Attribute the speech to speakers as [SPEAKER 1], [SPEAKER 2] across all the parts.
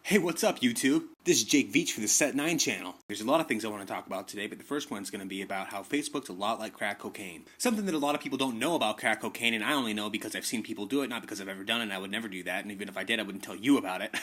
[SPEAKER 1] Hey, what's up, YouTube? This is Jake Veach for the Set9 channel. There's a lot of things I want to talk about today, but the first one's going to be about how Facebook's a lot like crack cocaine. Something that a lot of people don't know about crack cocaine, and I only know because I've seen people do it, not because I've ever done it, and I would never do that, and even if I did, I wouldn't tell you about it,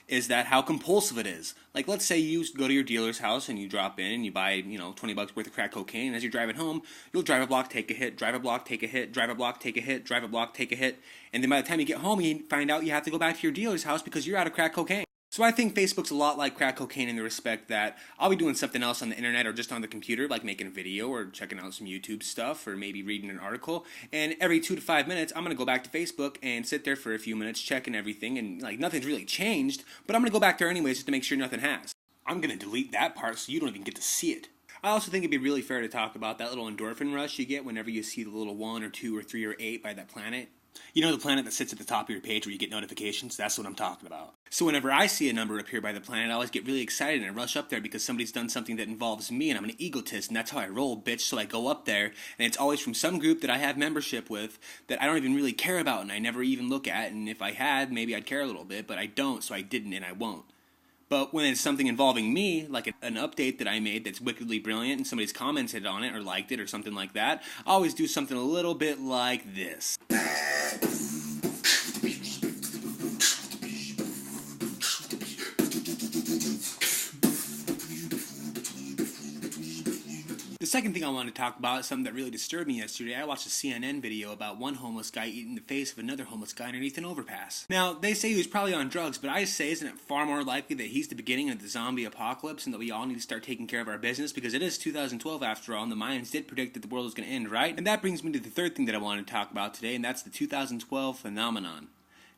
[SPEAKER 1] is that how compulsive it is. Like, let's say you go to your dealer's house and you drop in and you buy, $20 worth of crack cocaine, and as you're driving home, you'll drive a block, take a hit, drive a block, take a hit, drive a block, take a hit, drive a block, take a hit, and then by the time you get home, you find out you have to go back to your dealer's house because you're out of crack cocaine. So I think Facebook's a lot like crack cocaine in the respect that I'll be doing something else on the internet or just on the computer, like making a video or checking out some YouTube stuff or maybe reading an article, and every 2 to 5 minutes I'm going to go back to Facebook and sit there for a few minutes checking everything, and like nothing's really changed, but I'm going to go back there anyways just to make sure nothing has. I'm going to delete that part so you don't even get to see it. I also think it'd be really fair to talk about that little endorphin rush you get whenever you see the little 1 or 2 or 3 or 8 by that planet. You know the planet that sits at the top of your page where you get notifications? That's what I'm talking about. So whenever I see a number appear by the planet, I always get really excited and I rush up there because somebody's done something that involves me, and I'm an egotist, and that's how I roll, bitch. So I go up there, and it's always from some group that I have membership with that I don't even really care about and I never even look at, and if I had, maybe I'd care a little bit, but I don't, so I didn't and I won't. But when it's something involving me, like an update that I made that's wickedly brilliant and somebody's commented on it or liked it or something like that, I always do something a little bit like this. The second thing I wanted to talk about is something that really disturbed me yesterday. I watched a CNN video about one homeless guy eating the face of another homeless guy underneath an overpass. Now, they say he was probably on drugs, but I say, isn't it far more likely that he's the beginning of the zombie apocalypse and that we all need to start taking care of our business? Because it is 2012 after all, and the Mayans did predict that the world was going to end, right? And that brings me to the third thing that I wanted to talk about today, and that's the 2012 phenomenon.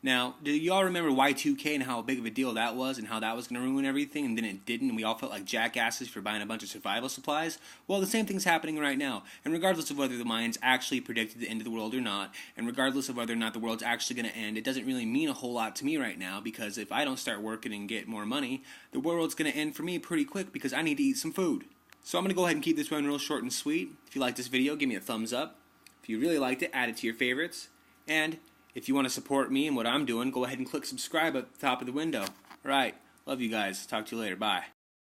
[SPEAKER 1] Now, do you all remember Y2K and how big of a deal that was and how that was going to ruin everything, and then it didn't, and we all felt like jackasses for buying a bunch of survival supplies? Well, the same thing's happening right now, and regardless of whether the Mayans actually predicted the end of the world or not, and regardless of whether or not the world's actually going to end, it doesn't really mean a whole lot to me right now, because if I don't start working and get more money, the world's going to end for me pretty quick because I need to eat some food. So I'm going to go ahead and keep this one real short and sweet. If you like this video, give me a thumbs up. If you really liked it, add it to your favorites. And if you want to support me and what I'm doing, go ahead and click subscribe at the top of the window. Alright, love you guys. Talk to you later. Bye.